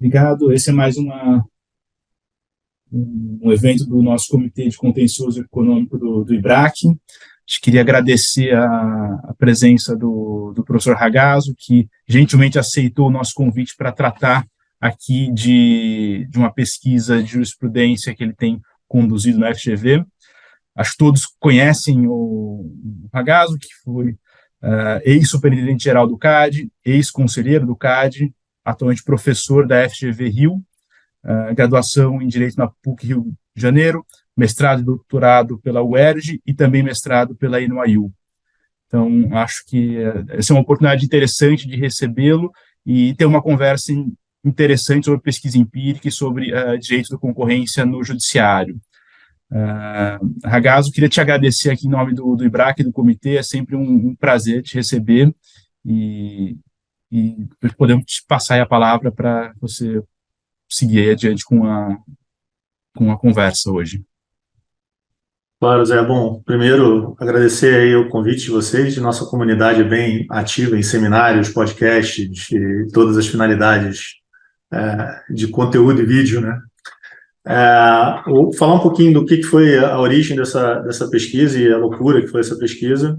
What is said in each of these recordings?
Obrigado. Esse é mais um evento do nosso Comitê de Contencioso Econômico do IBRAC. A gente queria agradecer a presença do professor Ragazzo, que gentilmente aceitou o nosso convite para tratar aqui de uma pesquisa de jurisprudência que ele tem conduzido na FGV. Acho que todos conhecem o Ragazzo, que foi ex-superintendente-geral do CAD, ex-conselheiro do CAD, atualmente professor da FGV Rio, graduação em Direito na PUC Rio de Janeiro, mestrado e doutorado pela UERJ e também mestrado pela NYU. Então, acho que essa é uma oportunidade interessante de recebê-lo e ter uma conversa interessante sobre pesquisa empírica e sobre direito da concorrência no judiciário. Ragazzo, queria te agradecer aqui em nome do IBRAC e do comitê, é sempre um prazer te receber e podemos te passar a palavra para você seguir adiante com a conversa hoje. Claro, Zé. Bom, primeiro agradecer aí o convite de vocês, de nossa comunidade bem ativa em seminários, podcasts e todas as finalidades de conteúdo e vídeo, né? Vou falar um pouquinho do que foi a origem dessa pesquisa e a loucura que foi essa pesquisa.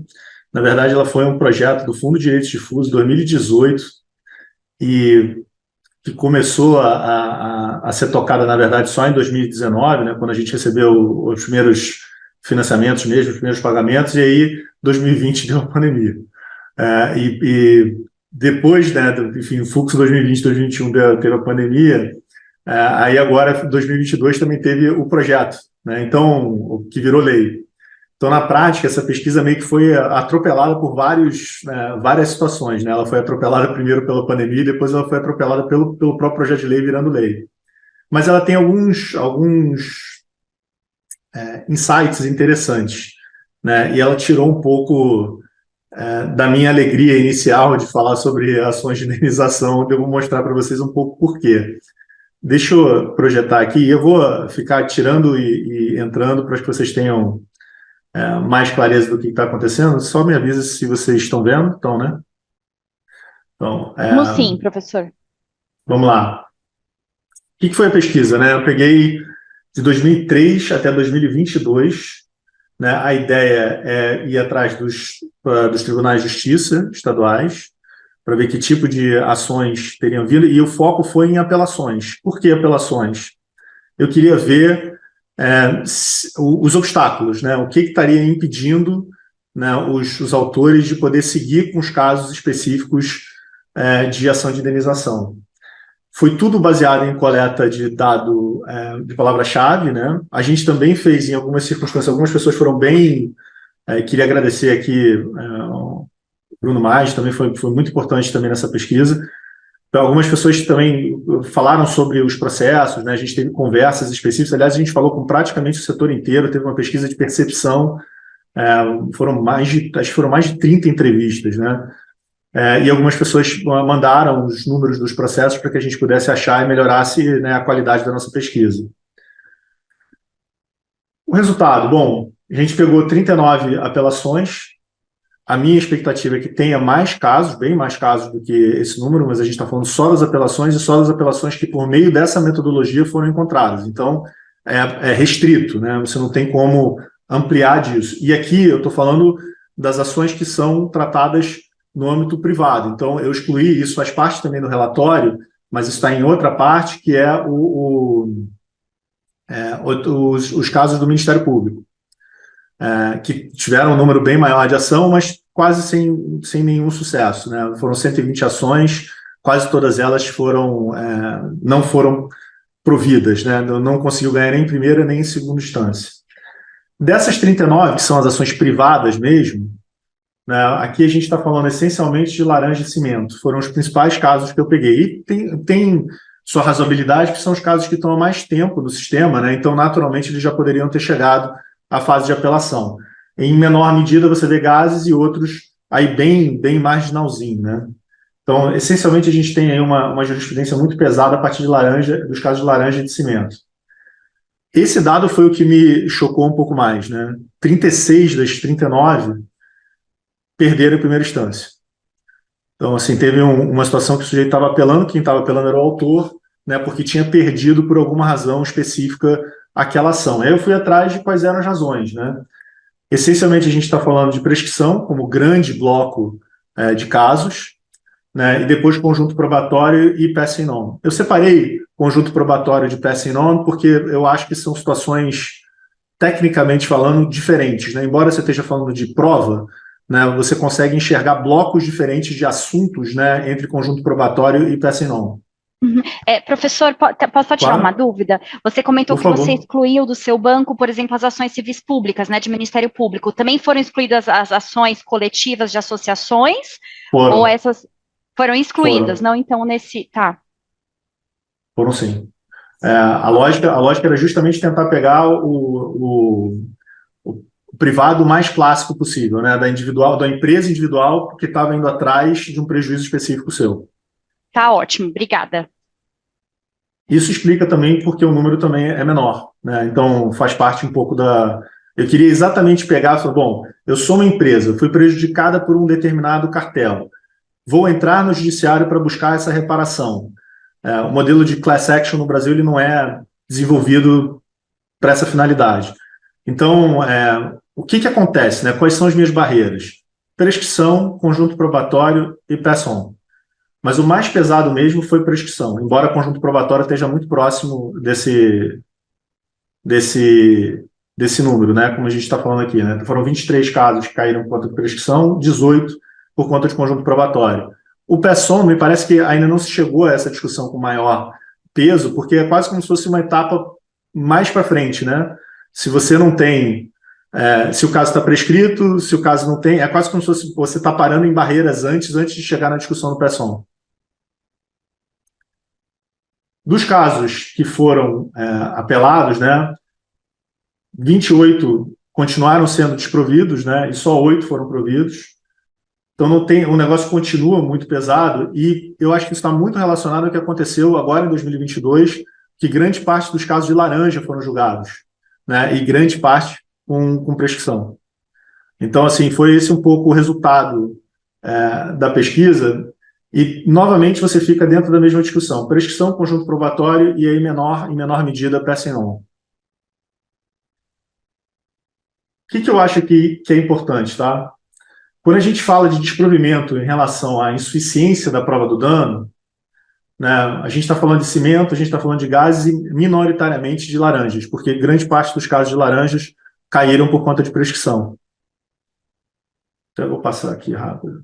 Na verdade, ela foi um projeto do Fundo de Direitos Difusos 2018 e que começou a ser tocada, na verdade, só em 2019, né, quando a gente recebeu os primeiros financiamentos mesmo, os primeiros pagamentos, e aí 2020 deu a pandemia. E depois, né, enfim, o fluxo 2020, 2021 teve a pandemia, aí agora 2022 também teve o projeto, né, então, o que virou lei. Então, na prática, essa pesquisa meio que foi atropelada por várias situações, né? Ela foi atropelada primeiro pela pandemia, depois ela foi atropelada pelo próprio projeto de lei virando lei. Mas ela tem alguns insights interessantes, né? E ela tirou um pouco da minha alegria inicial de falar sobre ações de indenização. Eu vou mostrar para vocês um pouco por quê. Deixa eu projetar aqui, eu vou ficar tirando e entrando para que vocês tenham mais clareza do que está acontecendo. Só me avisa se vocês estão vendo, então, né? Então, Como sim, professor? Vamos lá. O que foi a pesquisa, né? Eu peguei de 2003 até 2022, né? A ideia é ir atrás dos tribunais de justiça estaduais para ver que tipo de ações teriam vindo, e o foco foi em apelações. Por que apelações? Eu queria ver os obstáculos, né? O que estaria impedindo, né, os autores de poder seguir com os casos específicos de ação de indenização. Foi tudo baseado em coleta de dado de palavra-chave, né? A gente também fez em algumas circunstâncias, algumas pessoas foram bem... queria agradecer aqui o Bruno Mais, também foi muito importante também nessa pesquisa. Então, algumas pessoas também falaram sobre os processos, né? A gente teve conversas específicas, aliás, a gente falou com praticamente o setor inteiro, teve uma pesquisa de percepção, foram mais de 30 entrevistas, né? E algumas pessoas mandaram os números dos processos para que a gente pudesse achar e melhorasse, né, a qualidade da nossa pesquisa. O resultado, bom, a gente pegou 39 apelações. A minha expectativa é que tenha mais casos, bem mais casos do que esse número, mas a gente está falando só das apelações e só das apelações que, por meio dessa metodologia, foram encontradas. Então, é restrito, né? Você não tem como ampliar disso. E aqui eu estou falando das ações que são tratadas no âmbito privado. Então, eu excluí, isso faz parte também do relatório, mas isso está em outra parte, que é os casos do Ministério Público, que tiveram um número bem maior de ação, mas quase sem nenhum sucesso, né? Foram 120 ações, quase todas elas não foram providas, né? Não conseguiu ganhar nem em primeira nem em segunda instância. Dessas 39, que são as ações privadas mesmo, né, aqui a gente está falando essencialmente de Laranja e Cimento. Foram os principais casos que eu peguei. E tem sua razoabilidade, que são os casos que estão há mais tempo no sistema, né? Então, naturalmente, eles já poderiam ter chegado à fase de apelação. Em menor medida, você vê gases e outros aí bem marginalzinho, né? Então, essencialmente, a gente tem aí uma jurisprudência muito pesada a partir dos casos de Laranja e de Cimento. Esse dado foi o que me chocou um pouco mais, né? 36 das 39 perderam em primeira instância. Então, assim, teve uma situação que o sujeito estava apelando, quem estava apelando era o autor, né, porque tinha perdido por alguma razão específica aquela ação. Aí eu fui atrás de quais eram as razões, né? Essencialmente, a gente está falando de prescrição como grande bloco de casos, né, e depois conjunto probatório e passing on. Eu separei conjunto probatório de passing on porque eu acho que são situações, tecnicamente falando, diferentes, né? Embora você esteja falando de prova, né, você consegue enxergar blocos diferentes de assuntos, né, entre conjunto probatório e passing on. Professor, posso só tirar uma dúvida? Você comentou Por que você favor. excluiu do seu banco, por exemplo, as ações civis públicas, né, de Ministério Público. Também foram excluídas as ações coletivas de associações? Foram. Ou essas foram excluídas? Foram. Não, então, Tá. Foram sim. A lógica era justamente tentar pegar o privado mais clássico possível, né, da empresa individual que estava indo atrás de um prejuízo específico seu. Tá ótimo, obrigada. Isso explica também porque o número também é menor, né? Então faz parte um pouco da... Eu queria exatamente pegar e falar, bom, eu sou uma empresa, fui prejudicada por um determinado cartel, vou entrar no judiciário para buscar essa reparação. O modelo de class action no Brasil ele não é desenvolvido para essa finalidade. Então, o que acontece, né? Quais são as minhas barreiras? Prescrição, conjunto probatório e pass-on. Mas o mais pesado mesmo foi prescrição, embora conjunto probatório esteja muito próximo desse número, né? Como a gente está falando aqui, né? Foram 23 casos que caíram por conta de prescrição, 18 por conta de conjunto probatório. O pass-on, me parece que ainda não se chegou a essa discussão com maior peso, porque é quase como se fosse uma etapa mais para frente, né? Se você não tem, se o caso está prescrito, se o caso não tem, é quase como se fosse, você está parando em barreiras antes de chegar na discussão do pass-on. Dos casos que foram apelados, né, 28 continuaram sendo desprovidos, né, e só 8 foram providos. Então o negócio continua muito pesado e eu acho que isso está muito relacionado ao que aconteceu agora em 2022, que grande parte dos casos de laranja foram julgados, né, e grande parte com prescrição. Então, assim, foi esse um pouco o resultado da pesquisa. E, novamente, você fica dentro da mesma discussão. Prescrição, conjunto probatório e aí, em menor medida, passing on. O que eu acho que é importante, tá? Quando a gente fala de desprovimento em relação à insuficiência da prova do dano, né, a gente está falando de cimento, a gente está falando de gases e minoritariamente de laranjas, porque grande parte dos casos de laranjas caíram por conta de prescrição. Então, eu vou passar aqui rápido.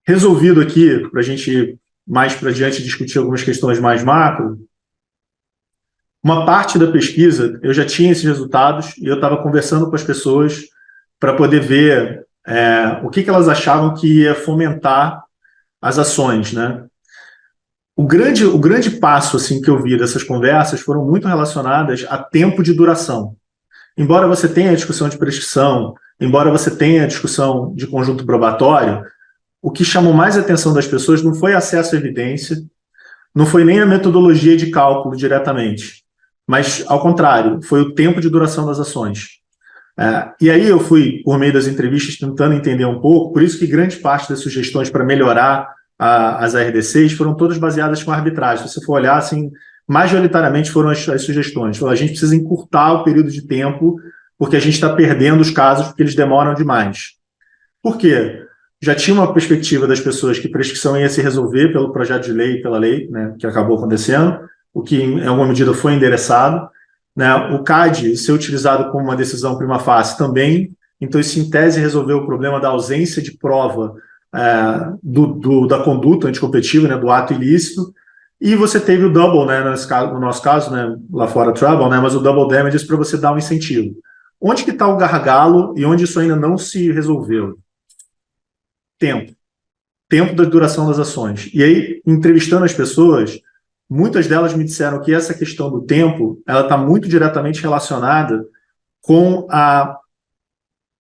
Resolvido aqui, para a gente mais para diante discutir algumas questões mais macro, uma parte da pesquisa eu já tinha esses resultados e eu estava conversando com as pessoas para poder ver o que elas achavam que ia fomentar as ações, né? O grande passo assim que eu vi dessas conversas foram muito relacionadas a tempo de duração. Embora você tenha a discussão de prescrição, embora você tenha a discussão de conjunto probatório, o que chamou mais a atenção das pessoas não foi acesso à evidência, não foi nem a metodologia de cálculo diretamente, mas, ao contrário, foi o tempo de duração das ações. E aí eu fui, por meio das entrevistas, tentando entender um pouco, por isso que grande parte das sugestões para melhorar as ARDCs foram todas baseadas com arbitragem. Se você for olhar, assim, majoritariamente foram as sugestões. A gente precisa encurtar o período de tempo, porque a gente está perdendo os casos porque eles demoram demais. Por quê? Já tinha uma perspectiva das pessoas que prescrição ia se resolver pelo projeto de lei, pela lei, né, que acabou acontecendo, o que em alguma medida foi endereçado, né, o CAD ser utilizado como uma decisão prima facie também, então isso em tese resolveu o problema da ausência de prova da conduta anticompetitiva, né, do ato ilícito, e você teve o double, né, no nosso caso, né, lá fora trouble, né, mas o double damages para você dar um incentivo. Onde que está o gargalo e onde isso ainda não se resolveu? Tempo da duração das ações. E aí, entrevistando as pessoas, muitas delas me disseram que essa questão do tempo, ela está muito diretamente relacionada com a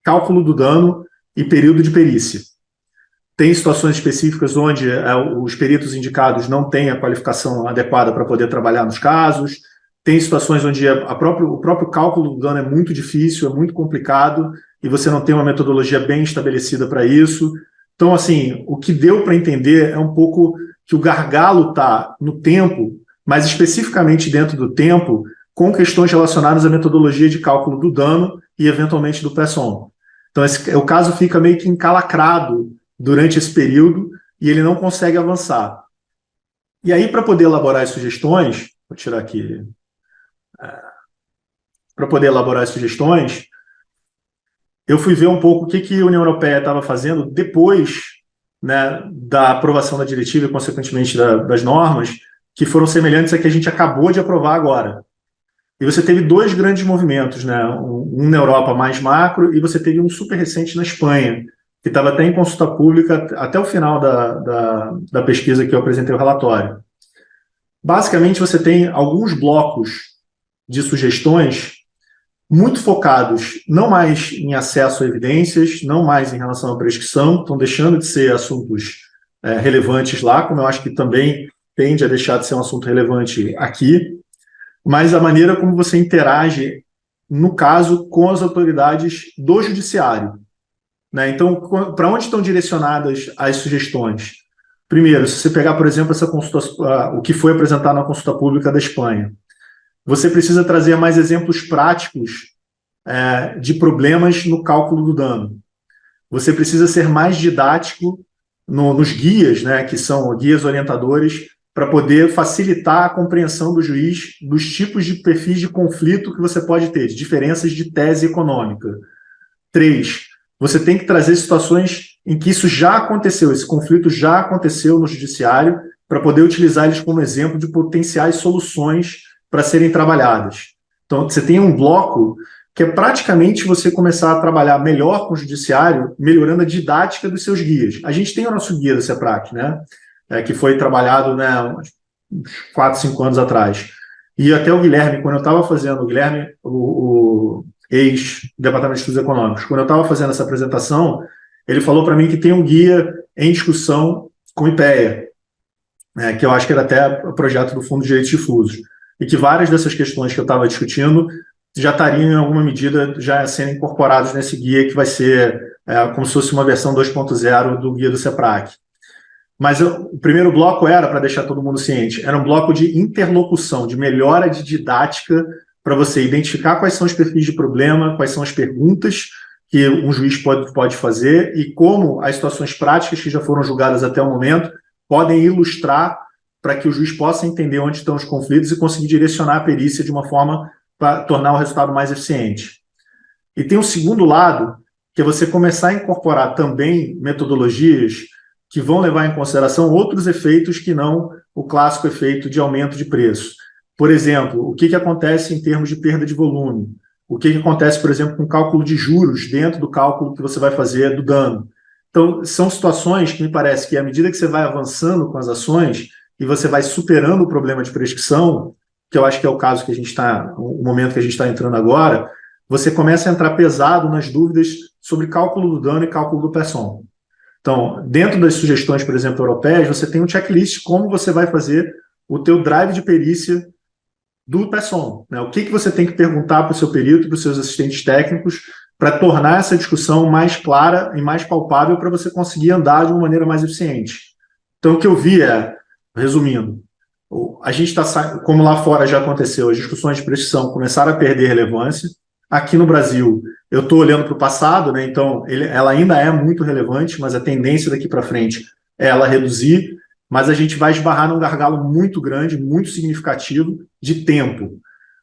cálculo do dano e período de perícia. Tem situações específicas onde os peritos indicados não têm a qualificação adequada para poder trabalhar nos casos, tem situações onde o próprio cálculo do dano é muito difícil, é muito complicado, e você não tem uma metodologia bem estabelecida para isso. Então, assim, o que deu para entender é um pouco que o gargalo está no tempo, mas especificamente dentro do tempo, com questões relacionadas à metodologia de cálculo do dano e, eventualmente, do Pesson. Então, o caso fica meio que encalacrado durante esse período e ele não consegue avançar. E aí, para poder elaborar as sugestões, vou tirar aqui, para poder elaborar as sugestões, eu fui ver um pouco o que a União Europeia estava fazendo depois, né, da aprovação da diretiva e, consequentemente, das normas, que foram semelhantes a que a gente acabou de aprovar agora. E você teve dois grandes movimentos, né? Um na Europa mais macro, e você teve um super recente na Espanha, que estava até em consulta pública até o final da pesquisa que eu apresentei o relatório. Basicamente, você tem alguns blocos de sugestões muito focados não mais em acesso a evidências, não mais em relação à prescrição, estão deixando de ser assuntos relevantes lá, como eu acho que também tende a deixar de ser um assunto relevante aqui, mas a maneira como você interage, no caso, com as autoridades do judiciário. Né? Então, para onde estão direcionadas as sugestões? Primeiro, se você pegar, por exemplo, essa consulta, o que foi apresentado na consulta pública da Espanha, você precisa trazer mais exemplos práticos de problemas no cálculo do dano. Você precisa ser mais didático nos guias, né, que são guias orientadores, para poder facilitar a compreensão do juiz dos tipos de perfis de conflito que você pode ter, de diferenças de tese econômica. 3, você tem que trazer situações em que isso já aconteceu, esse conflito já aconteceu no judiciário, para poder utilizar eles como exemplo de potenciais soluções para serem trabalhadas. Então, você tem um bloco que é praticamente você começar a trabalhar melhor com o judiciário, melhorando a didática dos seus guias. A gente tem o nosso guia da CEPRAC, né? Que foi trabalhado, né, uns 4, 5 anos atrás. E até o Guilherme, quando eu estava fazendo, o ex-Departamento de Estudos Econômicos, quando eu estava fazendo essa apresentação, ele falou para mim que tem um guia em discussão com o IPEA, que eu acho que era até o projeto do Fundo de Direitos Difusos, e que várias dessas questões que eu estava discutindo já estariam, em alguma medida, já sendo incorporadas nesse guia, que vai ser como se fosse uma versão 2.0 do guia do CEPRAC. Mas o primeiro bloco era, para deixar todo mundo ciente, era um bloco de interlocução, de melhora de didática, para você identificar quais são os perfis de problema, quais são as perguntas que um juiz pode fazer e como as situações práticas que já foram julgadas até o momento podem ilustrar para que o juiz possa entender onde estão os conflitos e conseguir direcionar a perícia de uma forma para tornar o resultado mais eficiente. E tem um segundo lado, que é você começar a incorporar também metodologias que vão levar em consideração outros efeitos que não o clássico efeito de aumento de preço. Por exemplo, o que acontece em termos de perda de volume? O que acontece, por exemplo, com o cálculo de juros dentro do cálculo que você vai fazer do dano? Então, são situações que me parece que, à medida que você vai avançando com as ações e você vai superando o problema de prescrição, que eu acho que é o caso que a gente está, o momento que a gente está entrando agora, você começa a entrar pesado nas dúvidas sobre cálculo do dano e cálculo do Pesson. Então, dentro das sugestões, por exemplo, europeias, você tem um checklist como você vai fazer o teu drive de perícia do Pesson. Né? O que você tem que perguntar para o seu perito e para os seus assistentes técnicos para tornar essa discussão mais clara e mais palpável para você conseguir andar de uma maneira mais eficiente. Então, o que eu vi resumindo, a gente está, como lá fora já aconteceu, as discussões de prescrição começaram a perder relevância. Aqui no Brasil, eu estou olhando para o passado, né? Então ela ainda é muito relevante, mas a tendência daqui para frente é ela reduzir, mas a gente vai esbarrar num gargalo muito grande, muito significativo de tempo.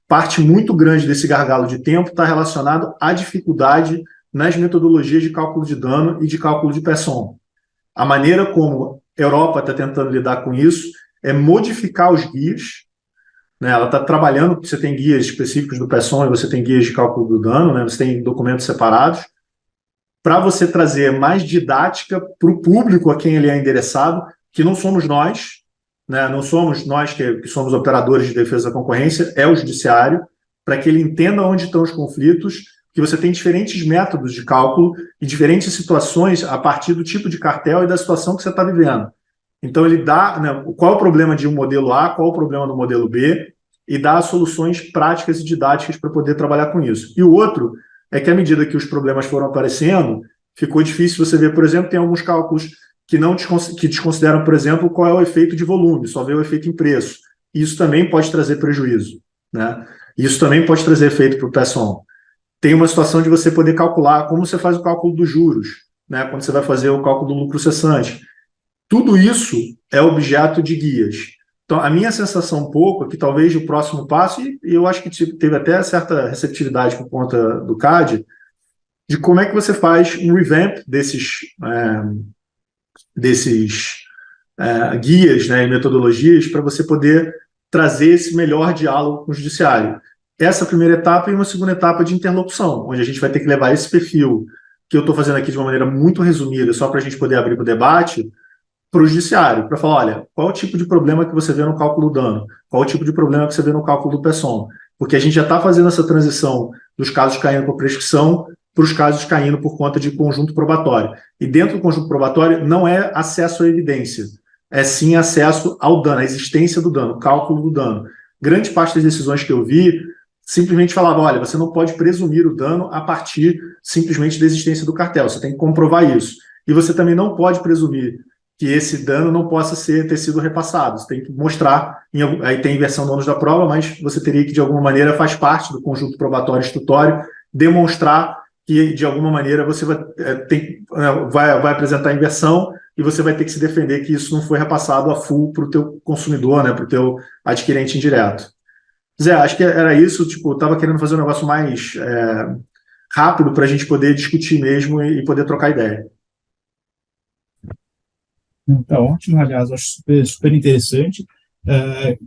Parte muito grande desse gargalo de tempo está relacionado à dificuldade nas metodologias de cálculo de dano e de cálculo de Pesson. A maneira como a Europa está tentando lidar com isso é modificar os guias, né? Ela está trabalhando, você tem guias específicos do Pesson e você tem guias de cálculo do dano, né? Você tem documentos separados, para você trazer mais didática para o público a quem ele é endereçado, que não somos nós, né? Não somos nós que somos operadores de defesa da concorrência, é o judiciário, para que ele entenda onde estão os conflitos, que você tem diferentes métodos de cálculo e diferentes situações a partir do tipo de cartel e da situação que você está vivendo. Então, ele dá, né, qual é o problema de um modelo A, qual é o problema do modelo B, e dá soluções práticas e didáticas para poder trabalhar com isso. E o outro é que, à medida que os problemas foram aparecendo, ficou difícil você ver, por exemplo, tem alguns cálculos que desconsideram, por exemplo, qual é o efeito de volume, só vê o efeito em preço. Isso também pode trazer prejuízo, né? Isso também pode trazer efeito para o PESOM. Tem uma situação de você poder calcular como você faz o cálculo dos juros, né? Quando você vai fazer o cálculo do lucro cessante. Tudo isso é objeto de guias. Então, a minha sensação um pouco é que talvez o próximo passo, e eu acho que teve até certa receptividade por conta do CAD, de como é que você faz um revamp desses guias, né, e metodologias para você poder trazer esse melhor diálogo com o judiciário. Essa primeira etapa e uma segunda etapa de interlocução, onde a gente vai ter que levar esse perfil que eu estou fazendo aqui de uma maneira muito resumida, só para a gente poder abrir para o debate, para o judiciário, para falar, olha, qual é o tipo de problema que você vê no cálculo do dano? Qual é o tipo de problema que você vê no cálculo do PESOM? Porque a gente já está fazendo essa transição dos casos caindo por prescrição para os casos caindo por conta de conjunto probatório. E dentro do conjunto probatório não é acesso à evidência, é sim acesso ao dano, à existência do dano, cálculo do dano. Grande parte das decisões que eu vi simplesmente falava, olha, você não pode presumir o dano a partir simplesmente da existência do cartel, você tem que comprovar isso. E você também não pode presumir que esse dano não possa ter sido repassado. Você tem que mostrar, aí tem inversão do ônus da prova, mas você teria que, de alguma maneira, faz parte do conjunto probatório instrutório, demonstrar que, de alguma maneira, você vai apresentar a inversão e você vai ter que se defender que isso não foi repassado a full para o teu consumidor, né, para o teu adquirente indireto. Zé, acho que era isso, tipo, eu estava querendo fazer um negócio mais rápido para a gente poder discutir mesmo e poder trocar ideia. Tá ótimo, aliás, acho super interessante.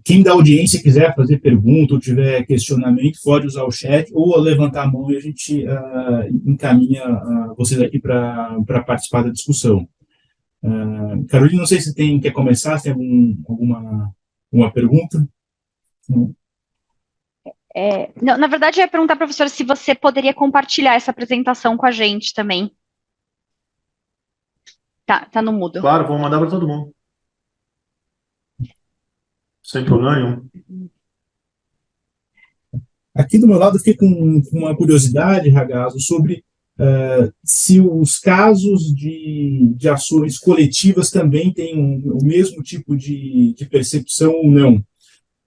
Quem da audiência quiser fazer pergunta ou tiver questionamento, pode usar o chat ou levantar a mão e a gente encaminha vocês aqui para participar da discussão. Carolina, não sei se quer começar, se tem alguma pergunta? Não, na verdade, eu ia perguntar, professora, se você poderia compartilhar essa apresentação com a gente também. Tá no mudo. Claro, vou mandar para todo mundo. Sem problema nenhum. Aqui do meu lado, eu fiquei com uma curiosidade, Ragazzo, sobre se os casos de ações coletivas também têm o mesmo tipo de percepção ou não.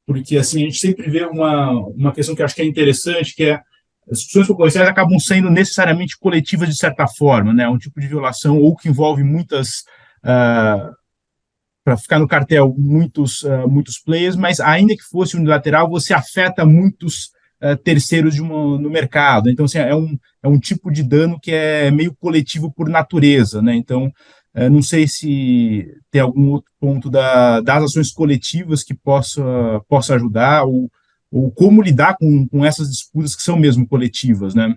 Porque assim, a gente sempre vê uma questão que eu acho que é interessante, que é as discussões concorrenciais acabam sendo necessariamente coletivas de certa forma, né? Um tipo de violação ou que envolve muitas, para ficar no cartel, muitos players, mas ainda que fosse unilateral, você afeta muitos terceiros no mercado. Então, assim, é um tipo de dano que é meio coletivo por natureza, né? Então, não sei se tem algum outro ponto das ações coletivas que possa ajudar, ou como lidar com essas disputas que são mesmo coletivas, né?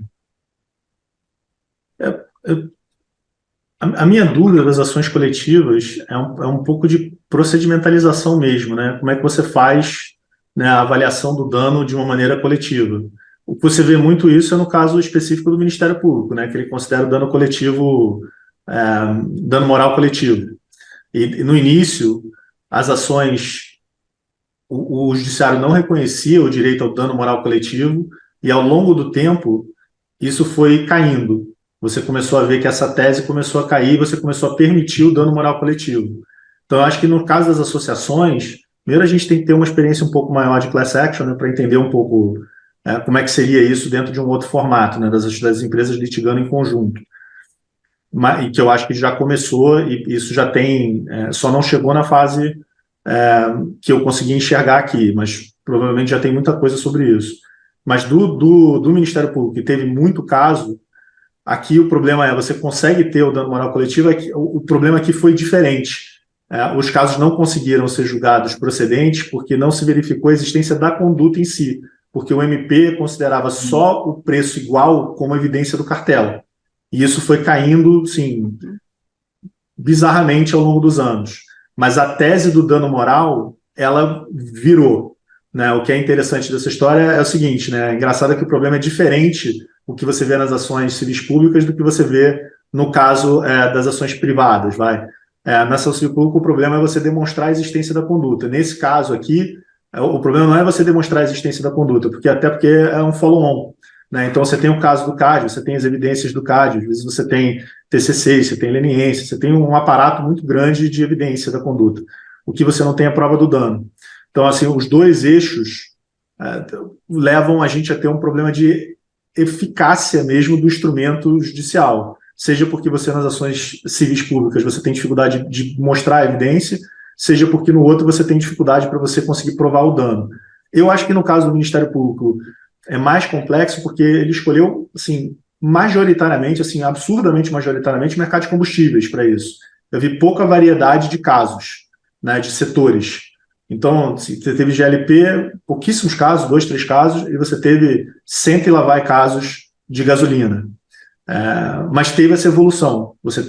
A minha dúvida das ações coletivas é um pouco de procedimentalização mesmo, né? Como é que você faz, né, a avaliação do dano de uma maneira coletiva? O que você vê muito isso é no caso específico do Ministério Público, né? Que ele considera o dano coletivo, dano moral coletivo. E no início, as ações, o judiciário não reconhecia o direito ao dano moral coletivo, e ao longo do tempo, isso foi caindo. Você começou a ver que essa tese começou a cair, você começou a permitir o dano moral coletivo. Então, eu acho que no caso das associações, primeiro a gente tem que ter uma experiência um pouco maior de class action, né, para entender um pouco como é que seria isso dentro de um outro formato, né, das empresas litigando em conjunto. E que eu acho que já começou, e isso já tem, só não chegou na fase que eu consegui enxergar aqui, mas provavelmente já tem muita coisa sobre isso. Mas do Ministério Público, que teve muito caso, aqui o problema você consegue ter o dano moral coletivo, o problema aqui foi diferente. Os casos não conseguiram ser julgados procedentes porque não se verificou a existência da conduta em si, porque o MP considerava só o preço igual como evidência do cartel. E isso foi caindo, sim, bizarramente ao longo dos anos. Mas a tese do dano moral, ela virou. Né? O que é interessante dessa história é o seguinte, né? Engraçado que o problema é diferente o que você vê nas ações civis públicas do que você vê no caso das ações privadas. Na ação civil pública, o problema é você demonstrar a existência da conduta. Nesse caso aqui, o problema não é você demonstrar a existência da conduta, porque é um follow-on. né? Então, você tem o caso do CAD, você tem as evidências do CAD, às vezes você tem TCC, você tem leniência, você tem um aparato muito grande de evidência da conduta. O que você não tem é a prova do dano. Então, assim, os dois eixos levam a gente a ter um problema de eficácia mesmo do instrumento judicial, seja porque você nas ações civis públicas você tem dificuldade de mostrar a evidência, seja porque no outro você tem dificuldade para você conseguir provar o dano. Eu acho que no caso do Ministério Público é mais complexo porque ele escolheu, assim, majoritariamente, assim, absurdamente majoritariamente, mercado de combustíveis para isso. Eu vi pouca variedade de casos, né, de setores. Então, você teve GLP, pouquíssimos casos, 2, 3 casos, e você teve 100 e lá vai casos de gasolina. Mas teve essa evolução. Você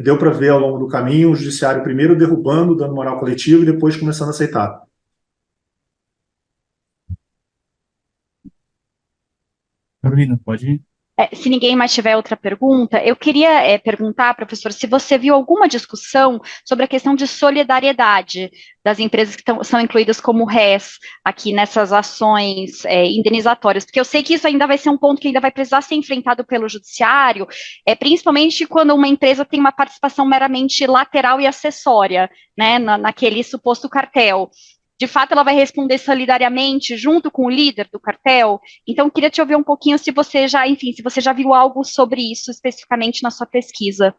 deu para ver ao longo do caminho o judiciário primeiro derrubando o dano moral coletivo e depois começando a aceitar. Carolina, pode ir? Se ninguém mais tiver outra pergunta, eu queria perguntar, professor, se você viu alguma discussão sobre a questão de solidariedade das empresas que são incluídas como réis aqui nessas ações indenizatórias, porque eu sei que isso ainda vai ser um ponto que ainda vai precisar ser enfrentado pelo judiciário, principalmente quando uma empresa tem uma participação meramente lateral e acessória, né, naquele suposto cartel. De fato, ela vai responder solidariamente junto com o líder do cartel. Então, eu queria te ouvir um pouquinho se você já viu algo sobre isso especificamente na sua pesquisa.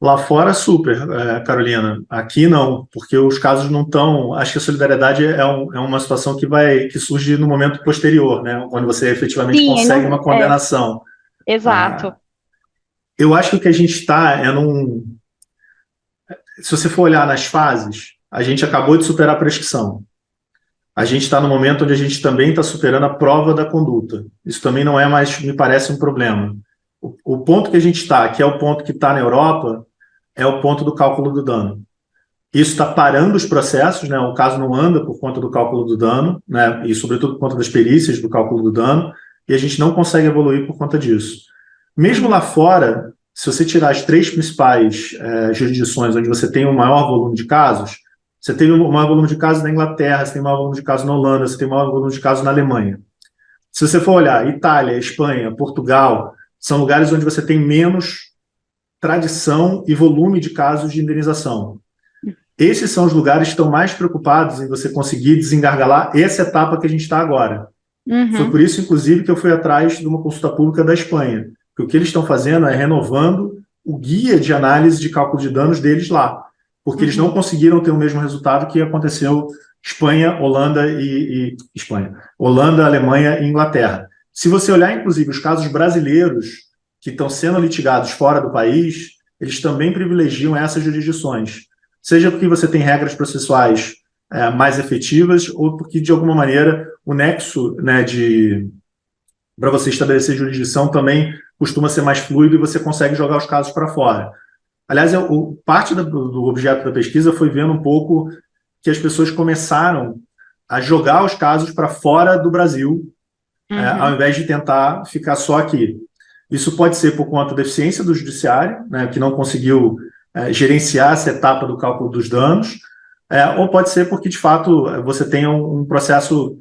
Lá fora, super, Carolina. Aqui não, porque os casos não estão. Acho que a solidariedade é uma situação que surge no momento posterior, né? Quando você efetivamente consegue uma condenação. Exato. Eu acho que o que a gente está Se você for olhar nas fases, a gente acabou de superar a prescrição. A gente está no momento onde a gente também está superando a prova da conduta. Isso também não é mais, me parece, um problema. O ponto que a gente está, que é o ponto que está na Europa, é o ponto do cálculo do dano. Isso está parando os processos, né? O caso não anda por conta do cálculo do dano, né? E sobretudo por conta das perícias do cálculo do dano, e a gente não consegue evoluir por conta disso. Mesmo lá fora, se você tirar as 3 principais jurisdições onde você tem o maior volume de casos, você tem o maior volume de casos na Inglaterra, você tem o maior volume de casos na Holanda, você tem o maior volume de casos na Alemanha. Se você for olhar Itália, Espanha, Portugal, são lugares onde você tem menos tradição e volume de casos de indenização. Esses são os lugares que estão mais preocupados em você conseguir desengargalar essa etapa que a gente está agora. Foi por isso, inclusive, que eu fui atrás de uma consulta pública da Espanha, porque o que eles estão fazendo é renovando o guia de análise de cálculo de danos deles lá, porque eles não conseguiram ter o mesmo resultado que aconteceu Espanha, Holanda Holanda, Alemanha e Inglaterra. Se você olhar, inclusive, os casos brasileiros que estão sendo litigados fora do país, eles também privilegiam essas jurisdições, seja porque você tem regras processuais mais efetivas ou porque, de alguma maneira, o nexo, né, para você estabelecer jurisdição também costuma ser mais fluido e você consegue jogar os casos para fora. Aliás, parte do objeto da pesquisa foi vendo um pouco que as pessoas começaram a jogar os casos para fora do Brasil, ao invés de tentar ficar só aqui. Isso pode ser por conta da eficiência do judiciário, né, que não conseguiu gerenciar essa etapa do cálculo dos danos, ou pode ser porque, de fato, você tem um processo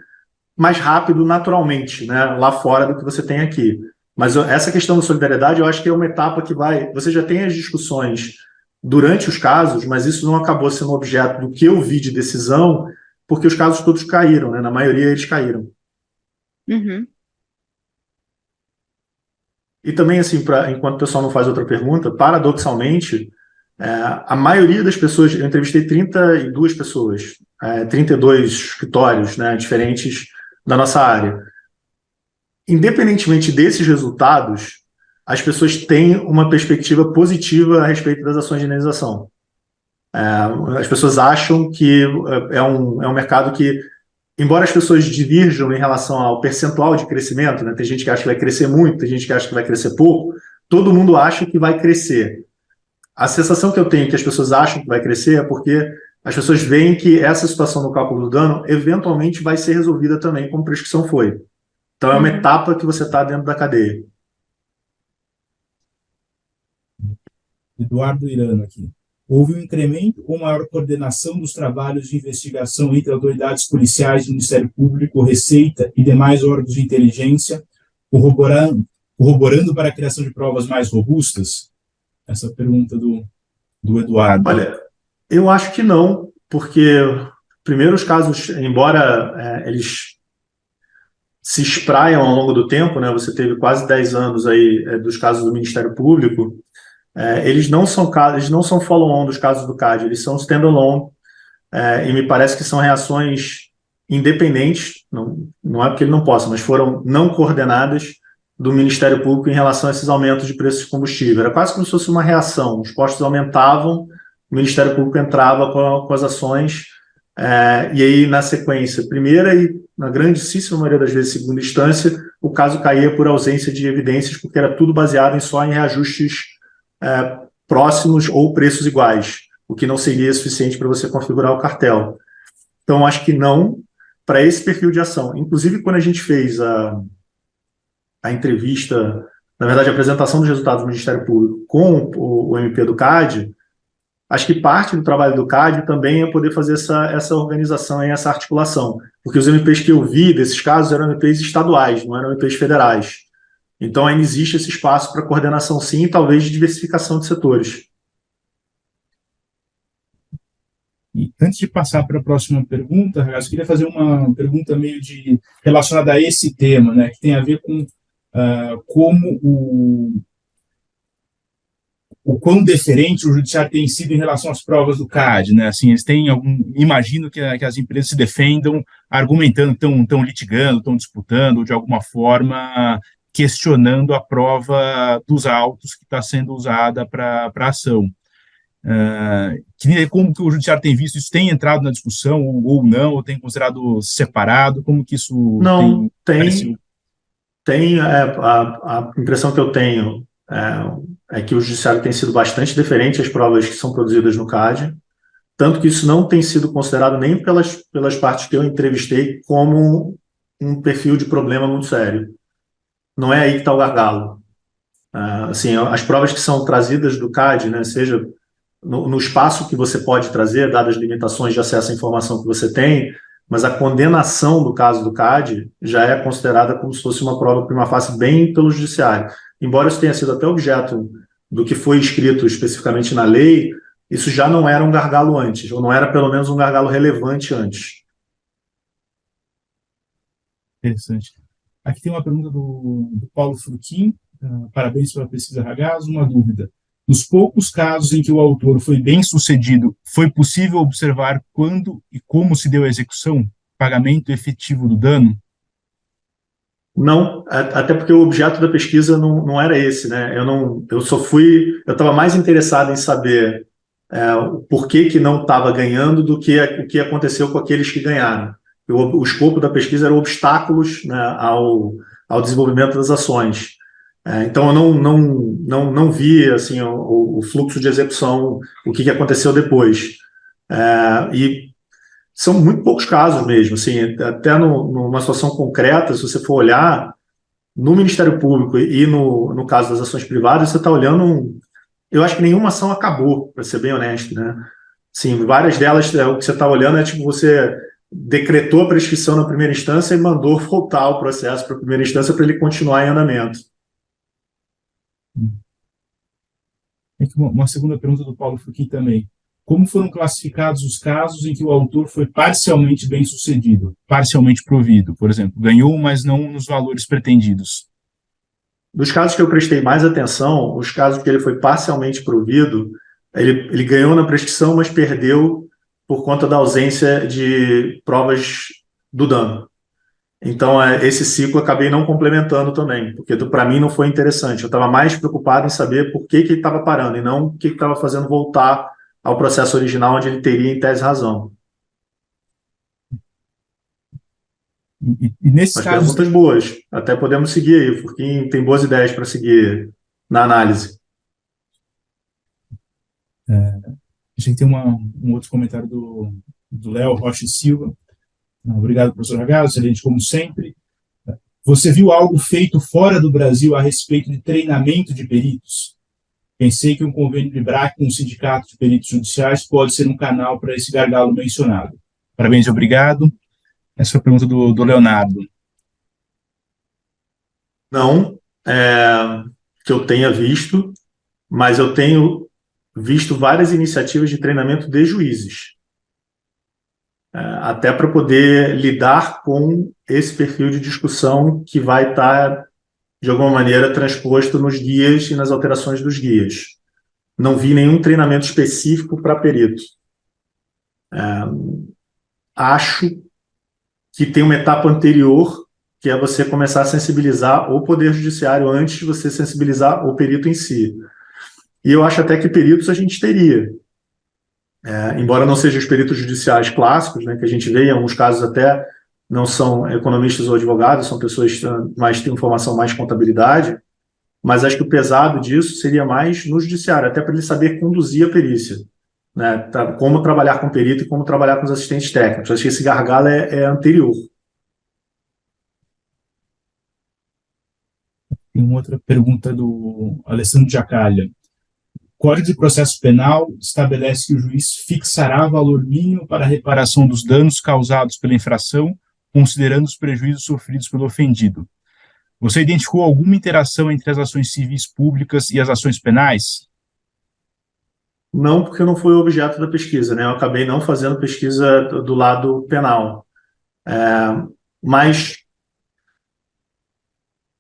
mais rápido naturalmente, né, lá fora do que você tem aqui. Mas essa questão da solidariedade, eu acho que é uma etapa que você já tem as discussões durante os casos, mas isso não acabou sendo objeto do que eu vi de decisão, porque os casos todos caíram, né? Na maioria eles caíram. E também, assim, enquanto o pessoal não faz outra pergunta, paradoxalmente, a maioria das pessoas, eu entrevistei 32 pessoas, 32 escritórios, né, diferentes da nossa área. Independentemente desses resultados, as pessoas têm uma perspectiva positiva a respeito das ações de indenização. As pessoas acham que é um mercado que, embora as pessoas divirjam em relação ao percentual de crescimento, né, tem gente que acha que vai crescer muito, tem gente que acha que vai crescer pouco, todo mundo acha que vai crescer. A sensação que eu tenho que as pessoas acham que vai crescer é porque as pessoas veem que essa situação do cálculo do dano eventualmente vai ser resolvida também, como prescrição foi. Então, é uma etapa que você está dentro da cadeia. Eduardo Irano aqui. Houve um incremento ou maior coordenação dos trabalhos de investigação entre autoridades policiais, Ministério Público, Receita e demais órgãos de inteligência corroborando para a criação de provas mais robustas? Essa pergunta do Eduardo. Olha, eu acho que não, porque, primeiro, os casos, embora eles se espraiam ao longo do tempo, né, você teve quase 10 anos aí dos casos do Ministério Público, eles não são follow-on dos casos do CAD, eles são stand-alone, e me parece que são reações independentes, não é porque ele não possa, mas foram não coordenadas do Ministério Público em relação a esses aumentos de preços de combustível. Era quase como se fosse uma reação, os postos aumentavam, o Ministério Público entrava com as ações, e aí, na sequência, primeira e, na grandíssima maioria das vezes, segunda instância, o caso caía por ausência de evidências, porque era tudo baseado só em reajustes próximos ou preços iguais, o que não seria suficiente para você configurar o cartel. Então, acho que não para esse perfil de ação. Inclusive, quando a gente fez a entrevista, na verdade, a apresentação dos resultados do Ministério Público com o MP do CAD, acho que parte do trabalho do CAD também é poder fazer essa organização e essa articulação, porque os MPs que eu vi desses casos eram MPs estaduais, não eram MPs federais. Então, ainda existe esse espaço para coordenação, sim, e talvez de diversificação de setores. E antes de passar para a próxima pergunta, eu queria fazer uma pergunta meio relacionada a esse tema, né, que tem a ver com como o quão deferente o judiciário tem sido em relação às provas do CAD, né? Assim, eles têm imagino que as empresas se defendam argumentando que estão litigando, estão disputando, ou de alguma forma questionando a prova dos autos que está sendo usada para a ação. Queria ver como que o judiciário tem visto isso, tem entrado na discussão ou não, ou tem considerado separado, como que isso não tem a impressão que eu tenho é que o judiciário tem sido bastante diferente às provas que são produzidas no CAD, tanto que isso não tem sido considerado nem pelas partes que eu entrevistei como um perfil de problema muito sério. Não é aí que está o gargalo. Assim, as provas que são trazidas do CAD, né, seja no espaço que você pode trazer, dadas as limitações de acesso à informação que você tem, mas a condenação do caso do CAD já é considerada como se fosse uma prova prima facie bem pelo judiciário. Embora isso tenha sido até objeto do que foi escrito especificamente na lei, isso já não era um gargalo antes, ou não era pelo menos um gargalo relevante antes. Interessante. Aqui tem uma pergunta do Paulo Fruquim. Parabéns pela pesquisa Ragazzo. Uma dúvida. Nos poucos casos em que o autor foi bem sucedido, foi possível observar quando e como se deu a execução, pagamento efetivo do dano? Não, até porque o objeto da pesquisa não era esse, né? Eu estava mais interessado em saber o porquê que não estava ganhando do que o que aconteceu com aqueles que ganharam. O escopo da pesquisa era obstáculos, né, ao desenvolvimento das ações. Então, eu não vi assim, o fluxo de execução, o que aconteceu depois. E são muito poucos casos mesmo. Assim, até numa situação concreta, se você for olhar, no Ministério Público e no caso das ações privadas, você está olhando... Eu acho que nenhuma ação acabou, para ser bem honesto, né? Sim, várias delas, o que você está olhando é tipo você decretou a prescrição na primeira instância e mandou voltar o processo para a primeira instância para ele continuar em andamento. Uma segunda pergunta do Paulo Fruquim também. Como foram classificados os casos em que o autor foi parcialmente bem-sucedido, parcialmente provido, por exemplo, ganhou, mas não nos valores pretendidos? Dos casos que eu prestei mais atenção, os casos que ele foi parcialmente provido, ele ganhou na prescrição, mas perdeu por conta da ausência de provas do dano. Então, esse ciclo eu acabei não complementando também, porque para mim não foi interessante. Eu estava mais preocupado em saber por que ele estava parando e não o que estava fazendo voltar ao processo original, onde ele teria, em tese, razão. E nesses Mas casos... perguntas boas. Até podemos seguir aí, porque tem boas ideias para seguir na análise. A gente tem um outro comentário do Léo Rocha Silva. Obrigado, professor Ragazzo, excelente como sempre. Você viu algo feito fora do Brasil a respeito de treinamento de peritos? Pensei que um convênio de BRAC com um sindicato de peritos judiciais pode ser um canal para esse gargalo mencionado. Parabéns e obrigado. Essa foi a pergunta do Leonardo. Não que eu tenha visto, mas eu tenho visto várias iniciativas de treinamento de juízes, até para poder lidar com esse perfil de discussão que vai estar, de alguma maneira, transposto nos guias e nas alterações dos guias. Não vi nenhum treinamento específico para perito. Acho que tem uma etapa anterior, que é você começar a sensibilizar o Poder Judiciário antes de você sensibilizar o perito em si. E eu acho até que peritos a gente teria. Embora não sejam os peritos judiciais clássicos, né, que a gente vê, em alguns casos até não são economistas ou advogados, são pessoas que têm formação mais de contabilidade, mas acho que o pesado disso seria mais no judiciário, até para ele saber conduzir a perícia, né, como trabalhar com o perito e como trabalhar com os assistentes técnicos. Acho que esse gargalo é anterior. Tem uma outra pergunta do Alessandro Giacalha. O Código de Processo Penal estabelece que o juiz fixará valor mínimo para a reparação dos danos causados pela infração, considerando os prejuízos sofridos pelo ofendido. Você identificou alguma interação entre as ações civis públicas e as ações penais? Não, porque não foi o objeto da pesquisa, né? Eu acabei não fazendo pesquisa do lado penal. Mas,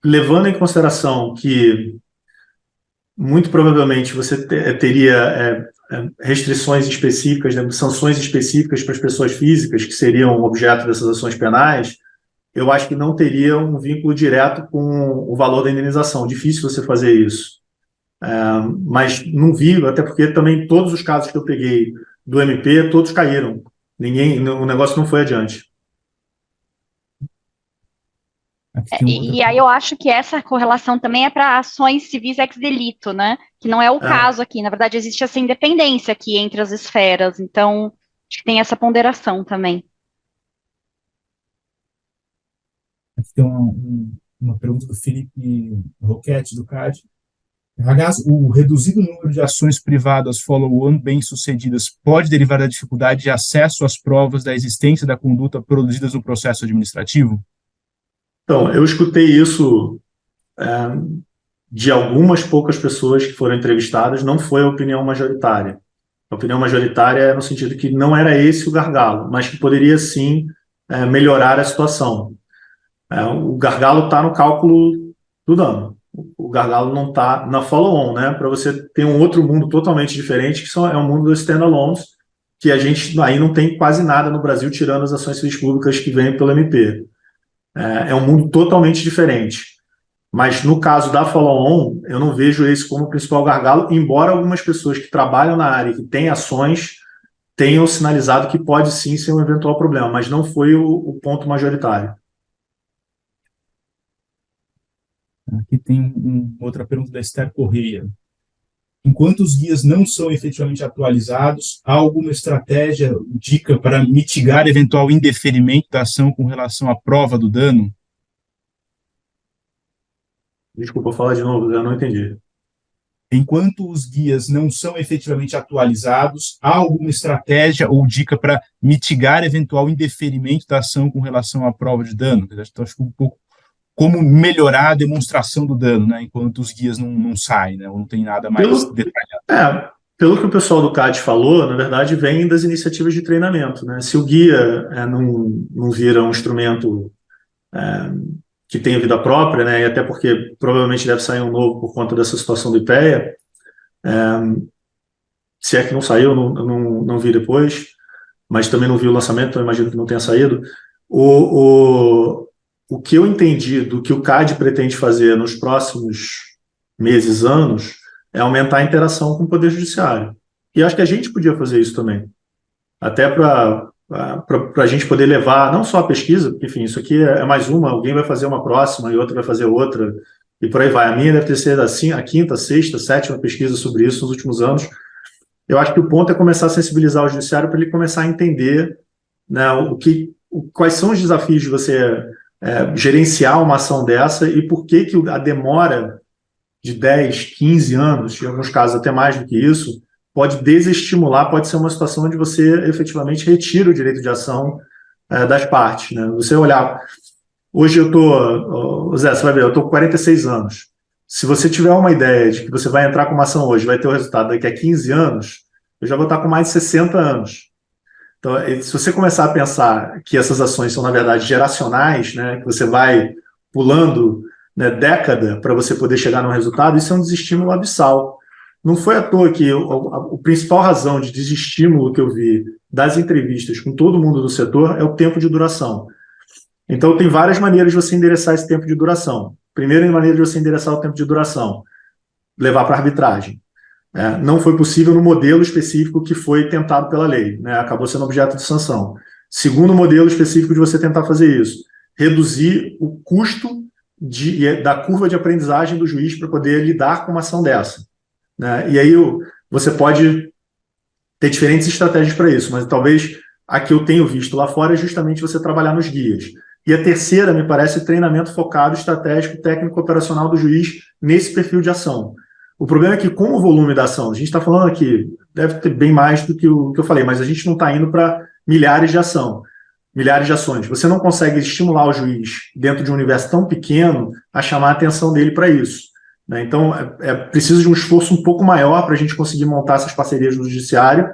levando em consideração que muito provavelmente você teria restrições específicas, né, sanções específicas para as pessoas físicas que seriam objeto dessas ações penais, eu acho que não teria um vínculo direto com o valor da indenização. Difícil você fazer isso. Mas não vi, até porque também todos os casos que eu peguei do MP, todos caíram. O negócio não foi adiante. E aí eu acho que essa correlação também é para ações civis ex delito, né? Que não é o caso aqui. Na verdade, existe essa independência aqui entre as esferas. Então, acho que tem essa ponderação também. Aqui tem uma pergunta do Felipe Roquette, do CAD. Ragazzo, o reduzido número de ações privadas follow-on bem-sucedidas pode derivar da dificuldade de acesso às provas da existência da conduta produzidas no processo administrativo? Então, eu escutei isso de algumas poucas pessoas que foram entrevistadas, não foi a opinião majoritária. A opinião majoritária é no sentido que não era esse o gargalo, mas que poderia sim melhorar a situação. O gargalo está no cálculo do dano. O gargalo não está na follow-on, né? Para você ter um outro mundo totalmente diferente, que é o mundo dos standalones, que a gente aí não tem quase nada no Brasil, tirando as ações civis públicas que vêm pelo MP. É um mundo totalmente diferente. Mas no caso da follow-on, eu não vejo esse como o principal gargalo, embora algumas pessoas que trabalham na área, que têm ações, tenham sinalizado que pode sim ser um eventual problema, mas não foi o ponto majoritário. Aqui tem outra pergunta da Esther Correia. Enquanto os guias não são efetivamente atualizados, há alguma estratégia, dica para mitigar eventual indeferimento da ação com relação à prova do dano? Desculpa, falar de novo, eu não entendi. Enquanto os guias não são efetivamente atualizados, há alguma estratégia ou dica para mitigar eventual indeferimento da ação com relação à prova de dano? Acho que um pouco como melhorar a demonstração do dano, né, enquanto os guias não saem, né, ou não tem nada mais detalhado. Pelo que o pessoal do CAD falou, na verdade, vem das iniciativas de treinamento, né? Se o guia não vira um instrumento que tenha vida própria, né, e até porque provavelmente deve sair um novo por conta dessa situação do IPEA, se é que não saiu, não vi depois, mas também não vi o lançamento, então imagino que não tenha saído. O que eu entendi do que o CAD pretende fazer nos próximos meses, anos, é aumentar a interação com o Poder Judiciário. E acho que a gente podia fazer isso também. Até para a gente poder levar, não só a pesquisa, porque, enfim, isso aqui é mais uma, alguém vai fazer uma próxima e outra vai fazer outra, e por aí vai. A minha deve ter sido assim, a quinta, sexta, sétima pesquisa sobre isso nos últimos anos. Eu acho que o ponto é começar a sensibilizar o Judiciário para ele começar a entender, né, quais são os desafios de você gerenciar uma ação dessa e por que a demora de 10, 15 anos, em alguns casos até mais do que isso, pode desestimular, pode ser uma situação onde você efetivamente retira o direito de ação das partes, né? Você olhar, Hoje eu estou, Zé, você vai ver, eu estou com 46 anos. Se você tiver uma ideia de que você vai entrar com uma ação hoje, vai ter o resultado daqui a 15 anos, eu já vou estar com mais de 60 anos. Então, se você começar a pensar que essas ações são, na verdade, geracionais, né, que você vai pulando, né, década para você poder chegar num resultado, isso é um desestímulo abissal. Não foi à toa que a principal razão de desestímulo que eu vi das entrevistas com todo mundo do setor é o tempo de duração. Então, tem várias maneiras de você endereçar esse tempo de duração. Primeira maneira de você endereçar o tempo de duração, levar para arbitragem. Não foi possível no modelo específico que foi tentado pela lei, né? Acabou sendo objeto de sanção. Segundo modelo específico de você tentar fazer isso, reduzir o custo da curva de aprendizagem do juiz para poder lidar com uma ação dessa, né? E aí você pode ter diferentes estratégias para isso, mas talvez a que eu tenho visto lá fora é justamente você trabalhar nos guias. E a terceira, me parece, treinamento focado, estratégico, técnico, operacional do juiz nesse perfil de ação. O problema é que, com o volume da ação, a gente está falando aqui, deve ter bem mais do que o que eu falei, mas a gente não está indo para milhares de ações. Você não consegue estimular o juiz, dentro de um universo tão pequeno, a chamar a atenção dele para isso, né? Então, é preciso de um esforço um pouco maior para a gente conseguir montar essas parcerias no judiciário